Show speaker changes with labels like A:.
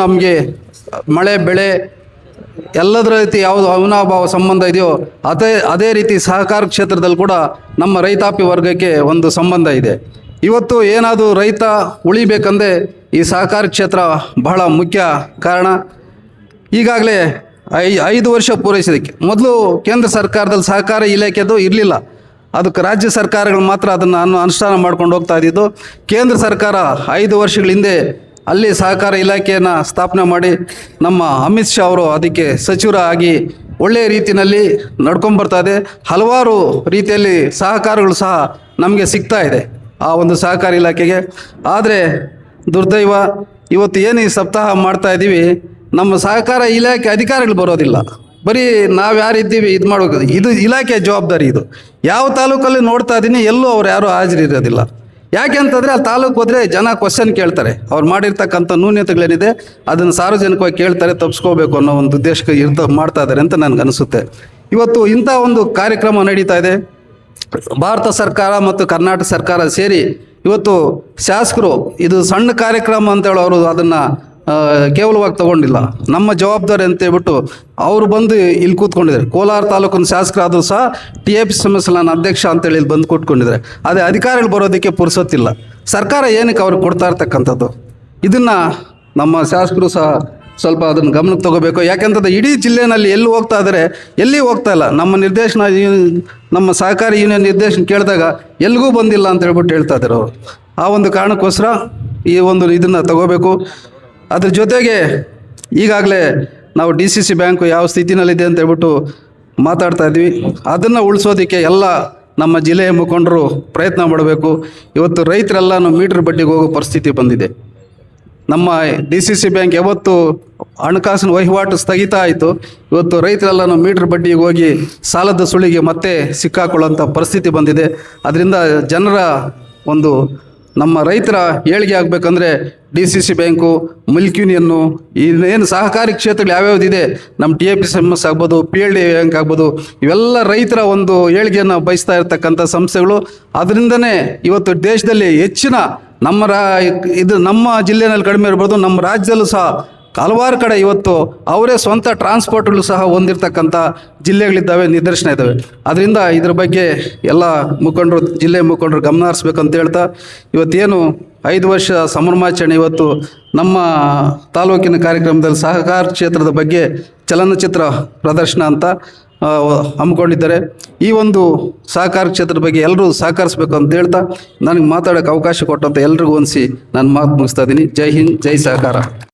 A: ನಮಗೆ ಮಳೆ ಬೆಳೆ ಎಲ್ಲದರ ರೀತಿ ಯಾವುದು ಅವಿನಾಭಾವ ಸಂಬಂಧ ಇದೆಯೋ ಅದೇ ರೀತಿ ಸಹಕಾರ ಕ್ಷೇತ್ರದಲ್ಲಿ ಕೂಡ ನಮ್ಮ ರೈತಾಪಿ ವರ್ಗಕ್ಕೆ ಒಂದು ಸಂಬಂಧ ಇದೆ. ಇವತ್ತು ಏನಾದರೂ ರೈತ ಉಳಿಬೇಕಂದ್ರೆ ಈ ಸಹಕಾರ ಕ್ಷೇತ್ರ ಬಹಳ ಮುಖ್ಯ ಕಾರಣ. ಈಗಾಗಲೇ 5 ವರ್ಷ ಪೂರೈಸಿದ್ದಕ್ಕೆ ಮೊದಲು ಕೇಂದ್ರ ಸರ್ಕಾರದಲ್ಲಿ ಸಹಕಾರ ಇಲಾಖೆದು ಇರಲಿಲ್ಲ, ಅದಕ್ಕೆ ರಾಜ್ಯ ಸರ್ಕಾರಗಳು ಮಾತ್ರ ಅದನ್ನು ಅನುಷ್ಠಾನ ಮಾಡ್ಕೊಂಡು ಹೋಗ್ತಾ ಇದ್ದಿದ್ದು. ಕೇಂದ್ರ ಸರ್ಕಾರ 5 ವರ್ಷಗಳ ಹಿಂದೆ ಅಲ್ಲಿ ಸಹಕಾರ ಇಲಾಖೆಯನ್ನು ಸ್ಥಾಪನೆ ಮಾಡಿ ನಮ್ಮ ಅಮಿತ್ ಶಾ ಅವರು ಅದಕ್ಕೆ ಸಚಿವರಾಗಿ ಒಳ್ಳೆಯ ರೀತಿಯಲ್ಲಿ ನಡ್ಕೊಂಬರ್ತಾ ಇದೆ. ಹಲವಾರು ರೀತಿಯಲ್ಲಿ ಸಹಕಾರಗಳು ಸಹ ನಮಗೆ ಸಿಗ್ತಾ ಇದೆ ಆ ಒಂದು ಸಹಕಾರ ಇಲಾಖೆಗೆ. ಆದರೆ ದುರ್ದೈವ ಇವತ್ತು ಏನು ಈ ಸಪ್ತಾಹ ಮಾಡ್ತಾ ಇದ್ದೀವಿ, ನಮ್ಮ ಸಹಕಾರ ಇಲಾಖೆ ಅಧಿಕಾರಿಗಳು ಬರೋದಿಲ್ಲ. ಬರೀ ನಾವು ಯಾರಿದ್ದೀವಿ ಇದು ಮಾಡಬೇಕು, ಇದು ಇಲಾಖೆ ಜವಾಬ್ದಾರಿ. ಇದು ಯಾವ ತಾಲೂಕಲ್ಲಿ ನೋಡ್ತಾ ಇದ್ದೀನಿ ಎಲ್ಲೂ ಅವ್ರು ಯಾರೂ ಹಾಜರಿರೋದಿಲ್ಲ. ಯಾಕೆ ಅಂತಂದರೆ ಆ ತಾಲೂಕು ಹೋದರೆ ಜನ ಕ್ವಶನ್ ಕೇಳ್ತಾರೆ, ಅವ್ರು ಮಾಡಿರ್ತಕ್ಕಂಥ ನ್ಯೂನ್ಯತೆಗಳೇನಿದೆ ಅದನ್ನು ಸಾರ್ವಜನಿಕವಾಗಿ ಕೇಳ್ತಾರೆ, ತಪ್ಪಿಸ್ಕೋಬೇಕು ಅನ್ನೋ ಒಂದು ಉದ್ದೇಶಕ್ಕೆ ಮಾಡ್ತಾ ಇದ್ದಾರೆ ಅಂತ ನನಗನ್ನಿಸುತ್ತೆ. ಇವತ್ತು ಇಂಥ ಒಂದು ಕಾರ್ಯಕ್ರಮ ನಡೀತಾ ಇದೆ. ಭಾರತ ಸರ್ಕಾರ ಮತ್ತು ಕರ್ನಾಟಕ ಸರ್ಕಾರ ಸೇರಿ ಇವತ್ತು ಶಾಸಕರು ಇದು ಸಣ್ಣ ಕಾರ್ಯಕ್ರಮ ಅಂತ ಹೇಳೋರು ಅದನ್ನು ಕೇವಲವಾಗಿ ತಗೊಂಡಿಲ್ಲ, ನಮ್ಮ ಜವಾಬ್ದಾರಿ ಅಂತೇಳ್ಬಿಟ್ಟು ಅವರು ಬಂದು ಇಲ್ಲಿ ಕೂತ್ಕೊಂಡಿದ್ದಾರೆ. ಕೋಲಾರ ತಾಲೂಕಿನ ಶಾಸಕರಾದರೂ ಸಹ TAPSMS ನಾನು ಅಧ್ಯಕ್ಷ ಅಂತೇಳಿ ಇಲ್ಲಿ ಬಂದು ಕೂತ್ಕೊಂಡಿದ್ದಾರೆ. ಅದೇ ಅಧಿಕಾರಿಗಳು ಬರೋದಕ್ಕೆ ಪುರ್ಸೊತ್ತಿಲ್ಲ. ಸರ್ಕಾರ ಏನಕ್ಕೆ ಅವ್ರಿಗೆ ಕೊಡ್ತಾ ಇರ್ತಕ್ಕಂಥದ್ದು, ಇದನ್ನು ನಮ್ಮ ಶಾಸಕರು ಸಹ ಸ್ವಲ್ಪ ಅದನ್ನು ಗಮನಕ್ಕೆ ತಗೋಬೇಕು. ಯಾಕೆಂತಂದರೆ ಇಡೀ ಜಿಲ್ಲೆಯಲ್ಲಿ ಎಲ್ಲಿ ಹೋಗ್ತಾ ಇದ್ದಾರೆ, ಎಲ್ಲಿ ಹೋಗ್ತಾ ಇಲ್ಲ. ನಮ್ಮ ಸಹಕಾರಿ ಯೂನಿಯನ್ ನಿರ್ದೇಶನ ಕೇಳಿದಾಗ ಎಲ್ಲಿಗೂ ಬಂದಿಲ್ಲ ಅಂತ ಹೇಳ್ಬಿಟ್ಟು ಹೇಳ್ತಾ ಇದ್ದಾರೆ ಅವರು. ಆ ಒಂದು ಕಾರಣಕ್ಕೋಸ್ಕರ ಈ ಒಂದು ಇದನ್ನು ತಗೋಬೇಕು. ಅದ್ರ ಜೊತೆಗೆ ಈಗಾಗಲೇ ನಾವು DCC ಬ್ಯಾಂಕು ಯಾವ ಸ್ಥಿತಿನಲ್ಲಿದೆ ಅಂತ ಹೇಳ್ಬಿಟ್ಟು ಮಾತಾಡ್ತಾ ಇದ್ವಿ. ಅದನ್ನು ಉಳಿಸೋದಕ್ಕೆ ಎಲ್ಲ ನಮ್ಮ ಜಿಲ್ಲೆಯ ಮುಖಂಡರು ಪ್ರಯತ್ನ ಮಾಡಬೇಕು. ಇವತ್ತು ರೈತರೆಲ್ಲನೂ ಮೀಟ್ರ್ ಬಡ್ಡಿಗೆ ಹೋಗೋ ಪರಿಸ್ಥಿತಿ ಬಂದಿದೆ. ನಮ್ಮ DCC ಬ್ಯಾಂಕ್ ಯಾವತ್ತು ಹಣಕಾಸಿನ ವಹಿವಾಟು ಸ್ಥಗಿತ ಆಯಿತು, ಇವತ್ತು ರೈತರೆಲ್ಲನೂ ಮೀಟ್ರ್ ಬಡ್ಡಿಗೆ ಹೋಗಿ ಸಾಲದ ಸುಳಿಗೆ ಮತ್ತೆ ಸಿಕ್ಕಾಕೊಳ್ಳೋಂಥ ಪರಿಸ್ಥಿತಿ ಬಂದಿದೆ. ಅದರಿಂದ ಜನರ ಒಂದು ನಮ್ಮ ರೈತರ ಏಳಿಗೆ ಆಗಬೇಕಂದ್ರೆ DCC ಬ್ಯಾಂಕು, ಮಿಲ್ಕ್ ಯೂನಿಯನ್ನು, ಇನ್ನೇನು ಸಹಕಾರಿ ಕ್ಷೇತ್ರಗಳು ಯಾವ್ಯಾವುದಿದೆ, ನಮ್ಮ TAPSMS ಆಗ್ಬೋದು, PLD ಬ್ಯಾಂಕ್ ಆಗ್ಬೋದು, ಇವೆಲ್ಲ ರೈತರ ಒಂದು ಏಳಿಗೆಯನ್ನು ಬಯಸ್ತಾ ಇರ್ತಕ್ಕಂಥ ಸಂಸ್ಥೆಗಳು. ಅದರಿಂದನೇ ಇವತ್ತು ದೇಶದಲ್ಲಿ ಹೆಚ್ಚಿನ ನಮ್ಮ ಜಿಲ್ಲೆಯಲ್ಲಿ ಕಡಿಮೆ ಇರ್ಬೋದು, ನಮ್ಮ ರಾಜ್ಯದಲ್ಲೂ ಸಹ ಹಲವಾರು ಕಡೆ ಇವತ್ತು ಅವರೇ ಸ್ವಂತ ಟ್ರಾನ್ಸ್ಪೋರ್ಟ್ಗಳು ಸಹ ಹೊಂದಿರತಕ್ಕಂಥ ಜಿಲ್ಲೆಗಳಿದ್ದಾವೆ, ನಿದರ್ಶನ ಇದ್ದಾವೆ. ಅದರಿಂದ ಇದ್ರ ಬಗ್ಗೆ ಎಲ್ಲ ಮುಖಂಡರು, ಜಿಲ್ಲೆ ಮುಖಂಡರು ಗಮನ ಹರಿಸ್ಬೇಕಂತ ಹೇಳ್ತಾ, ಇವತ್ತೇನು 5 ವರ್ಷ ಸಂಭ್ರಮಾಚರಣೆ ಇವತ್ತು ನಮ್ಮ ತಾಲೂಕಿನ ಕಾರ್ಯಕ್ರಮದಲ್ಲಿ ಸಹಕಾರ ಕ್ಷೇತ್ರದ ಬಗ್ಗೆ ಚಲನಚಿತ್ರ ಪ್ರದರ್ಶನ ಅಂತ ಹಮ್ಮಿಕೊಂಡಿದ್ದಾರೆ. ಈ ಒಂದು ಸಹಕಾರ ಕ್ಷೇತ್ರದ ಬಗ್ಗೆ ಎಲ್ಲರೂ ಸಹಕರಿಸ್ಬೇಕು ಅಂತ ಹೇಳ್ತಾ ನನಗೆ ಮಾತಾಡೋಕ್ಕೆ ಅವಕಾಶ ಕೊಟ್ಟಂತ ಎಲ್ರಿಗೂ ಹೊಂದಿಸಿ ನಾನು ಮಾತು ಮುಗಿಸ್ತಾ ಇದ್ದೀನಿ. ಜೈ ಹಿಂದ್, ಜೈ ಸಹಕಾರ.